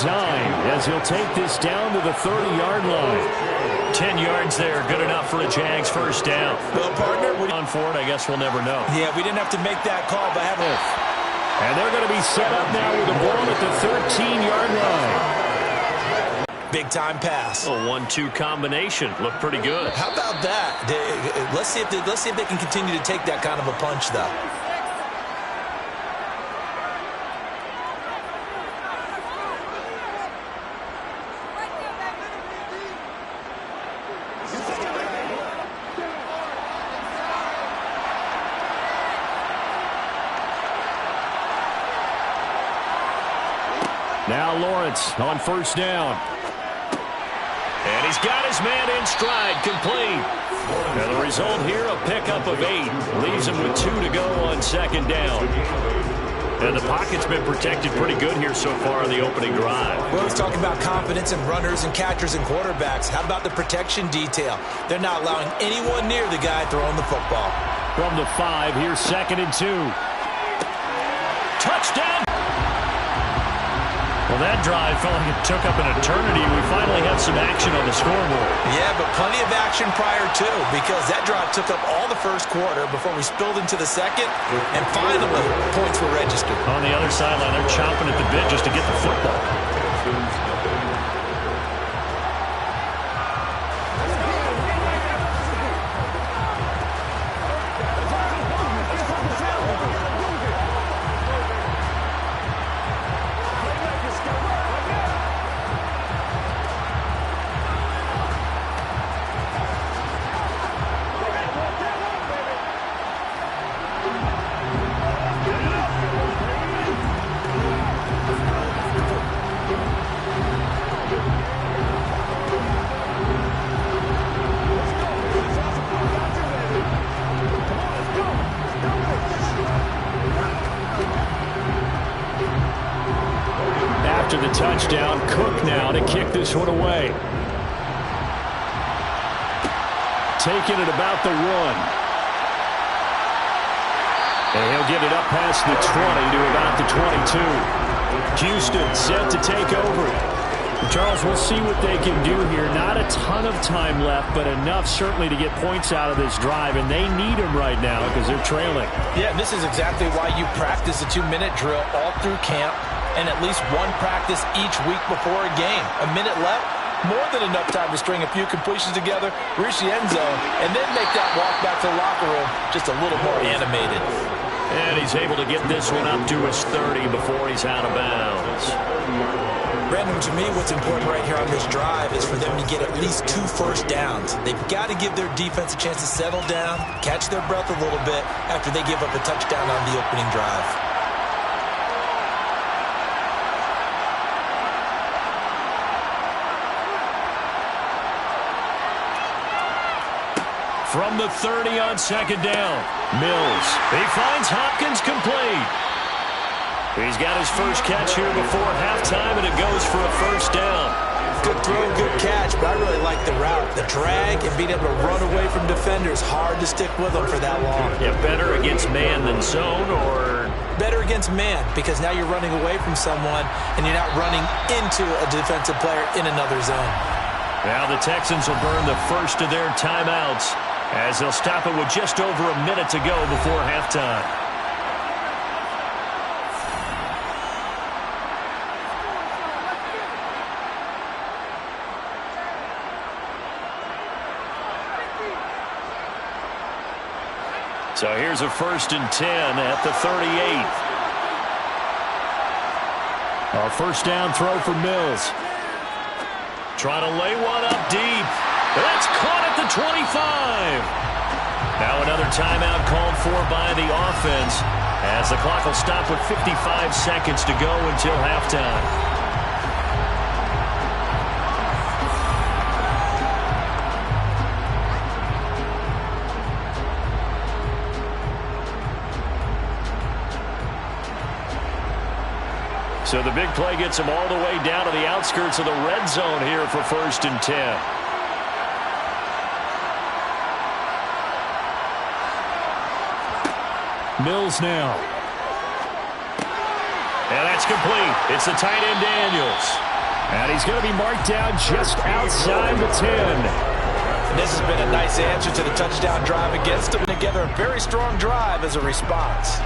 designed as he'll take this down to the 30-yard line. 10 yards there, good enough for a Jags first down. Well, partner, on for it, I guess we'll never know. Yeah, we didn't have to make that call, but have it. And they're going to be set up now with the ball at the 13-yard line. Big-time pass. A 1-2 combination. Looked pretty good. How about that? Let's see if they can continue to take that kind of a punch, though. Now Lawrence on first down. And he's got his man in stride, complete. And the result here, a pickup of 8. Leaves him with 2 to go on second down. And the pocket's been protected pretty good here so far in the opening drive. Well, he's talking about confidence in runners and catchers and quarterbacks. How about the protection detail? They're not allowing anyone near the guy throwing the football. From the 5, here's 2nd and 2. Touchdown! Well, that drive felt like it took up an eternity. We finally have some action on the scoreboard. Yeah, but plenty of action prior to, because that drive took up all the first quarter before we spilled into the second, and finally, points were registered. On the other sideline, they're chomping at the bit just to get the football. After the touchdown, Cook now to kick this one away. Taking it about the 1. And he'll get it up past the 20 to about the 22. Houston set to take over. Charles, we'll see what they can do here. Not a ton of time left, but enough certainly to get points out of this drive, and they need them right now because they're trailing. Yeah, and this is exactly why you practice a 2-minute drill all through camp and at least one practice each week before a game. A minute left, more than enough time to string a few completions together, reach the end zone, and then make that walk back to the locker room just a little more animated. And he's able to get this one up to his 30 before he's out of bounds. Brandon, to me, what's important right here on this drive is for them to get at least 2 first downs. They've got to give their defense a chance to settle down, catch their breath a little bit after they give up a touchdown on the opening drive. From the 30 on second down, Mills. He finds Hopkins complete. He's got his first catch here before halftime, and it goes for a first down. Good throw, good catch, but I really like the route. The drag and being able to run away from defenders, hard to stick with them for that long. Yeah, better against man than zone, or? Better against man, because now you're running away from someone, and you're not running into a defensive player in another zone. Now the Texans will burn the first of their timeouts, as they'll stop it with just over a minute to go before halftime. So here's a 1st and 10 at the 38. A first down throw for Mills. Trying to lay one up deep. That's caught at the 25. Now another timeout called for by the offense, as the clock will stop with 55 seconds to go until halftime. So the big play gets him all the way down to the outskirts of the red zone here for 1st and 10. Mills now. And that's complete. It's the tight end Daniels. he's going to be marked down just outside the 10. This has been a nice answer to the touchdown drive against them. Together a very strong drive as a response.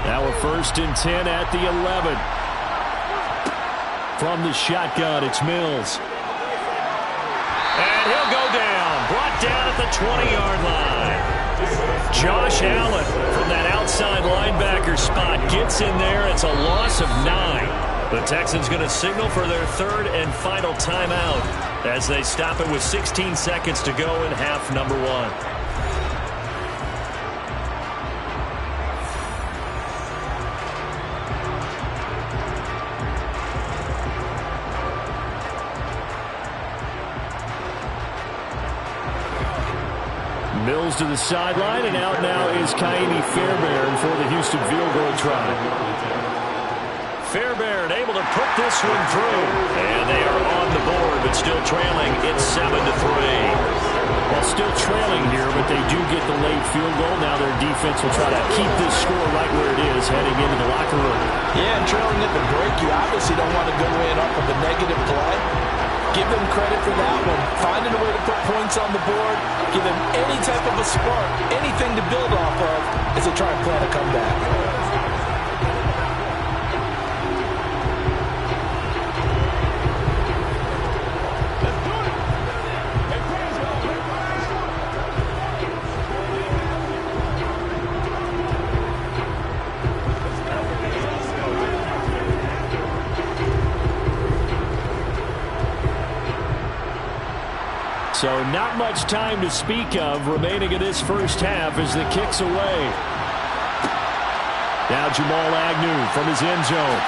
Now a 1st and 10 at the 11. From the shotgun, it's Mills. And he'll go down. Brought down at the 20-yard line. Josh Allen from that outside linebacker spot gets in there. It's a loss of 9. The Texans going to signal for their 3rd and final timeout as they stop it with 16 seconds to go in half number 1. Mills to the sideline, and out now is Ka'imi Fairbairn for the Houston field goal try. Fairbairn able to put this one through, and they are on the board, but still trailing. It's 7-3. Well, still trailing here, but they do get the late field goal. Now their defense will try to keep this score right where it is heading into the locker room. Yeah, and trailing at the break, you obviously don't want to go in off of a negative play. Give them credit for that one. Finding a way to put points on the board. Give them any type of a spark, anything to build off of as they try and plan a comeback. So not much time to speak of remaining in this first half as the kick's away. Now Jamal Agnew from his end zone.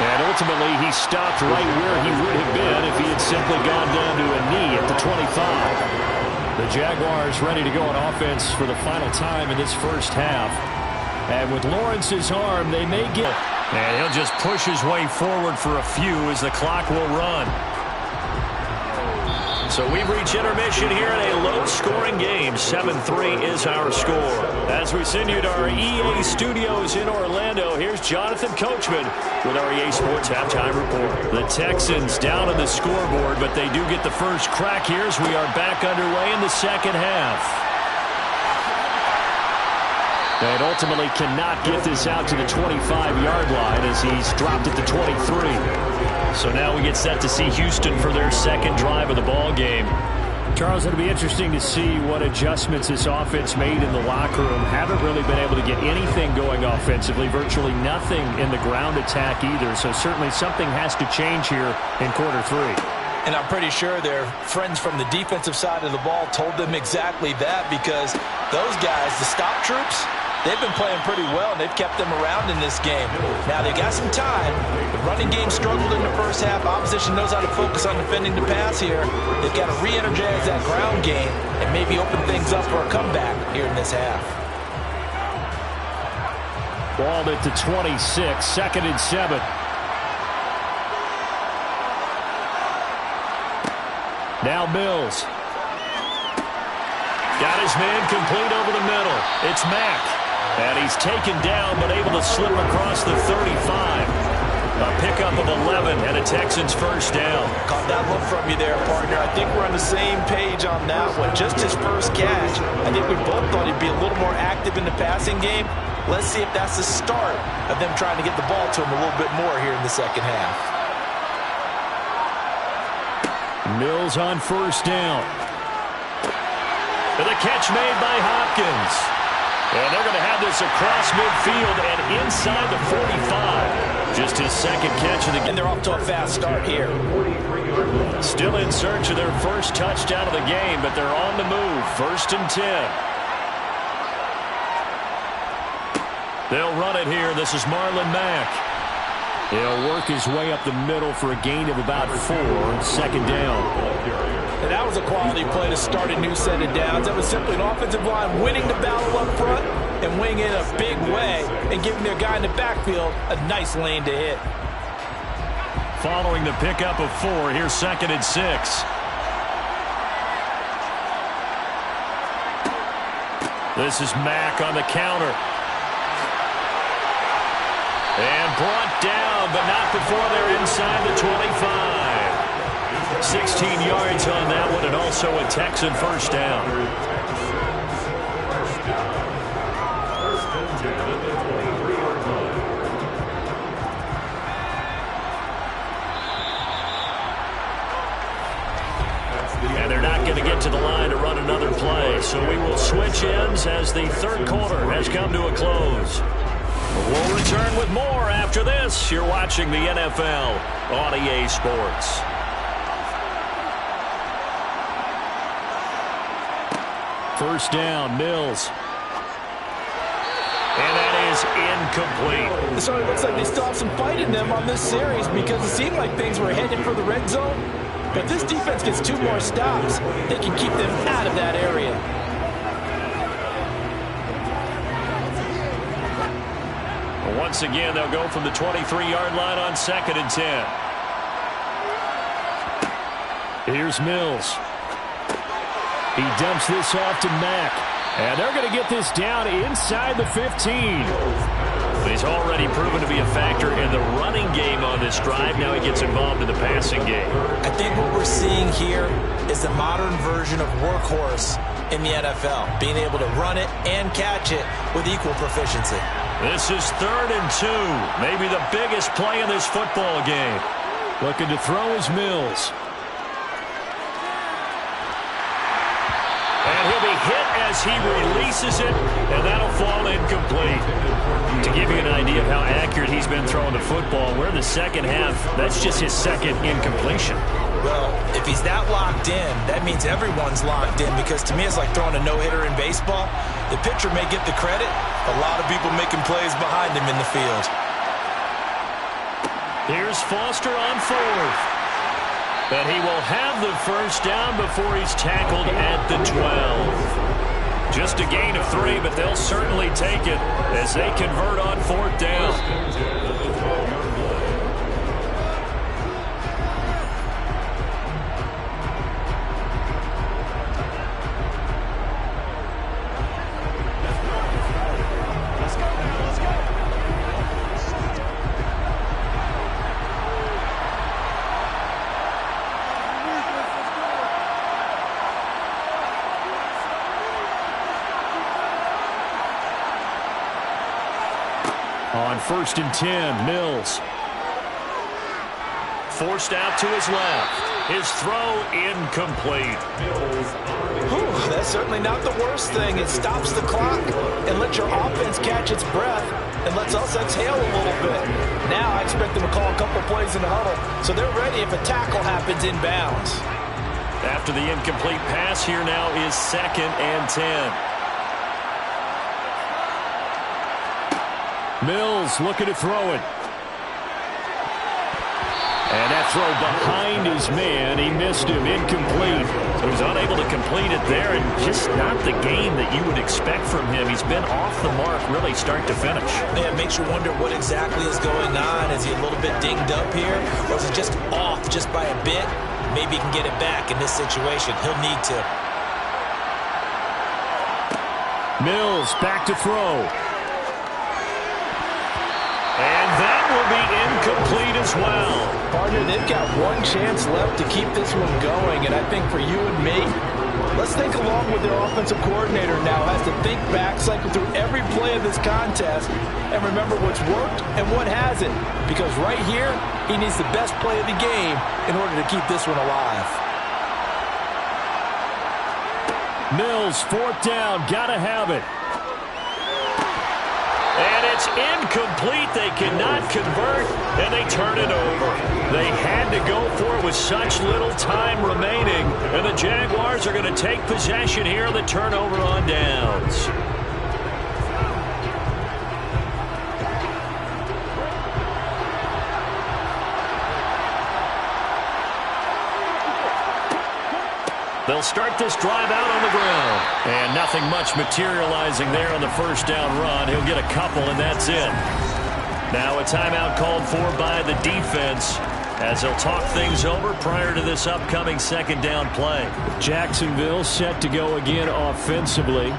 And ultimately he stopped right where he would have been if he had simply gone down to a knee at the 25. The Jaguars ready to go on offense for the final time in this first half. And with Lawrence's arm, they may get... And he'll just push his way forward for a few as the clock will run. So we've reached intermission here in a low-scoring game. 7-3 is our score. As we send you to our EA studios in Orlando, here's Jonathan Coachman with our EA Sports Halftime Report. The Texans down on the scoreboard, but they do get the first crack here as we are back underway in the second half. And ultimately cannot get this out to the 25-yard line as he's dropped at the 23. So now we get set to see Houston for their second drive of the ball game. Charles, it'll be interesting to see what adjustments this offense made in the locker room. Haven't really been able to get anything going offensively, virtually nothing in the ground attack either. So certainly something has to change here in quarter 3. And I'm pretty sure their friends from the defensive side of the ball told them exactly that, because those guys, the stop troops, they've been playing pretty well, and they've kept them around in this game. Now, they've got some time. The running game struggled in the first half. Opposition knows how to focus on defending the pass here. They've got to re-energize that ground game and maybe open things up for a comeback here in this half. Ball at the 26, 2nd and 7. Now Mills. Got his man complete over the middle. It's Mack. And he's taken down, but able to slip across the 35. A pickup of 11 and a Texans first down. Caught that look from you there, partner. I think we're on the same page on that one. Just his first catch. I think we both thought he'd be a little more active in the passing game. Let's see if that's the start of them trying to get the ball to him a little bit more here in the second half. Mills on first down. And the catch made by Hopkins. And they're going to have this across midfield and inside the 45. Just his second catch of the game. And they're off to a fast start here. Still in search of their first touchdown of the game, but they're on the move. 1st and 10. They'll run it here. This is Marlon Mack. He'll work his way up the middle for a gain of about 4. 2nd down. And that was a quality play to start a new set of downs. That was simply an offensive line winning the battle up front and winning in a big way and giving their guy in the backfield a nice lane to hit. Following the pickup of 4, here's 2nd and 6. This is Mack on the counter. And brought down, but not before they're inside the 25. 16 yards on that one, and also a Texan first down. And they're not going to get to the line to run another play, so we will switch ends as the third quarter has come to a close. We'll return with more after this. You're watching the NFL on EA Sports. First down, Mills. And that is incomplete. So it looks like they still have some fight in them on this series because it seemed like things were headed for the red zone. But this defense gets 2 more stops. They can keep them out of that area. Once again, they'll go from the 23-yard line on 2nd and 10. Here's Mills. He dumps this off to Mack. And they're going to get this down inside the 15. He's already proven to be a factor in the running game on this drive. Now he gets involved in the passing game. I think what we're seeing here is the modern version of workhorse in the NFL, being able to run it and catch it with equal proficiency. This is 3rd and 2, maybe the biggest play in this football game. Looking to throw is Mills. And he'll be hit as he releases it, and that'll fall incomplete. To give you an idea of how accurate he's been throwing the football, we're in the second half. That's just his second incompletion. Well, if he's that locked in, that means everyone's locked in, because to me it's like throwing a no-hitter in baseball. The pitcher may get the credit, a lot of people making plays behind him in the field. Here's Foster on 4th. And he will have the first down before he's tackled at the 12. Just a gain of 3, but they'll certainly take it as they convert on 4th down. On 1st and 10, Mills. Forced out to his left. His throw incomplete. That's certainly not the worst thing. It stops the clock and lets your offense catch its breath and lets us exhale a little bit. Now I expect them to call a couple plays in the huddle, so they're ready if a tackle happens inbounds. After the incomplete pass, here now is 2nd and 10. Mills looking to throw it. And that throw behind his man. He missed him. Incomplete. So he's unable to complete it there, and just not the game that you would expect from him. He's been off the mark really start to finish. Yeah, it makes you wonder what exactly is going on. Is he a little bit dinged up here? Or is he just off just by a bit? Maybe he can get it back in this situation. He'll need to. Mills back to throw. And that will be incomplete as well. Partner, they've got one chance left to keep this one going, and I think for you and me, let's think along with their offensive coordinator now has to think back, cycle through every play of this contest, and remember what's worked and what hasn't. Because right here, he needs the best play of the game in order to keep this one alive. Mills, 4th down, gotta have it. And it's incomplete. They cannot convert, and they turn it over. They had to go for it with such little time remaining, and the Jaguars are going to take possession here on the turnover on downs. They'll start this drive out on the ground. And nothing much materializing there on the first down run. He'll get a couple, and that's it. Now a timeout called for by the defense as they'll talk things over prior to this upcoming 2nd down play. Jacksonville set to go again offensively.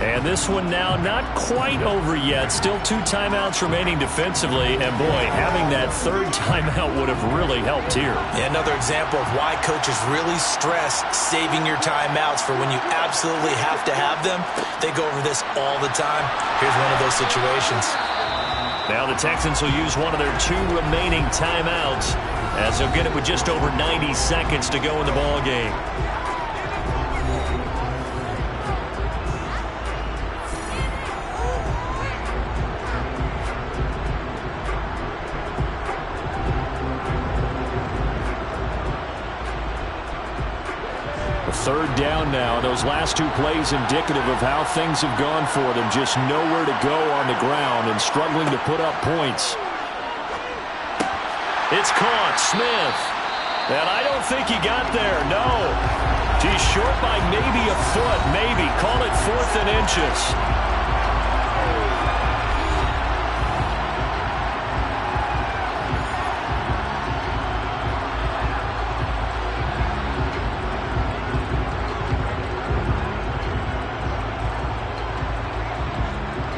And this one now not quite over yet. Still 2 timeouts remaining defensively. And, boy, having that third timeout would have really helped here. Yeah, another example of why coaches really stress saving your timeouts for when you absolutely have to have them. They go over this all the time. Here's one of those situations. Now the Texans will use one of their 2 remaining timeouts as they'll get it with just over 90 seconds to go in the ball game. Third down now. Those last 2 plays indicative of how things have gone for them. Just nowhere to go on the ground and struggling to put up points. It's caught. Smith. And I don't think he got there. No. He's short by maybe a foot. Maybe. Call it 4th and inches.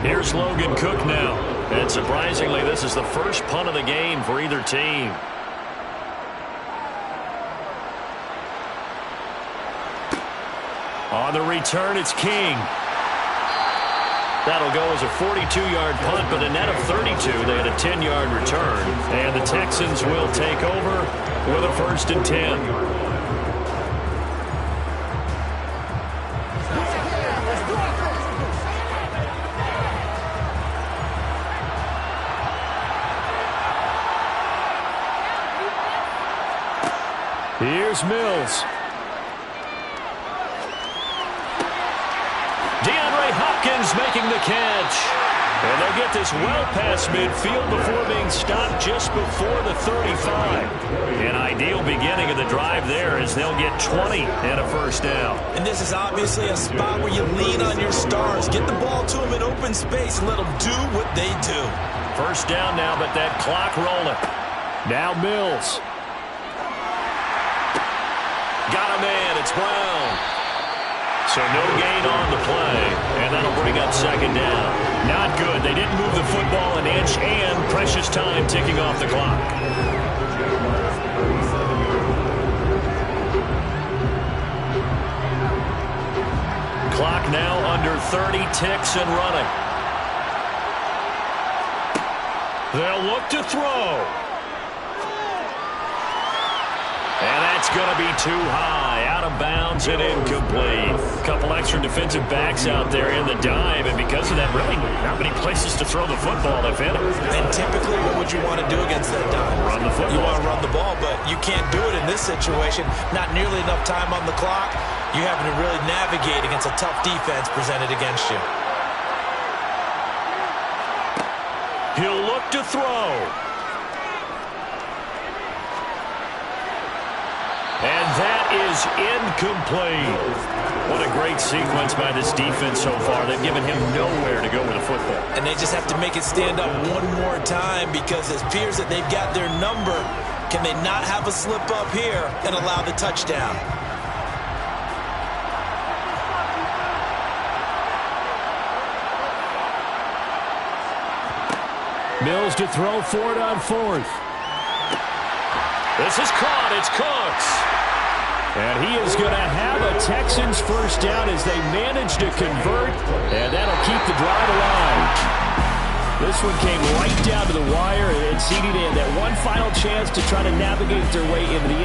Here's Logan Cook now. And surprisingly, this is the first punt of the game for either team. On the return, it's King. That'll go as a 42-yard punt, but a net of 32. They had a 10-yard return. And the Texans will take over with a 1st and 10. Here's Mills. DeAndre Hopkins making the catch. And they'll get this well past midfield before being stopped just before the 35. An ideal beginning of the drive there as they'll get 20 and a 1st down. And this is obviously a spot where you lean on your stars. Get the ball to them in open space and let them do what they do. 1st down now, but that clock rolling. Now Mills. Got a man. It's Brown. So no gain on the play, and that'll bring up 2nd down. Not good. They didn't move the football an inch, and precious time ticking off the clock. Clock now under 30 ticks and running. They'll look to throw. And that's going to be too high. Out of bounds and incomplete. A couple extra defensive backs out there in the dime, and because of that, really not many places to throw the football, if any. And typically, what would you want to do against that dime? Run the football. You want to run the ball, but you can't do it in this situation. Not nearly enough time on the clock. You're having to really navigate against a tough defense presented against you. He'll look to throw. And that is incomplete. What a great sequence by this defense so far. They've given him nowhere to go with the football. And they just have to make it stand up one more time because it appears that they've got their number. Can they not have a slip up here and allow the touchdown? Mills to throw for it on 4th. This is caught. It's Cooks. And he is going to have a Texans 1st down as they manage to convert. And that'll keep the drive alive. This one came right down to the wire. And CD, they had that one final chance to try to navigate their way into the end.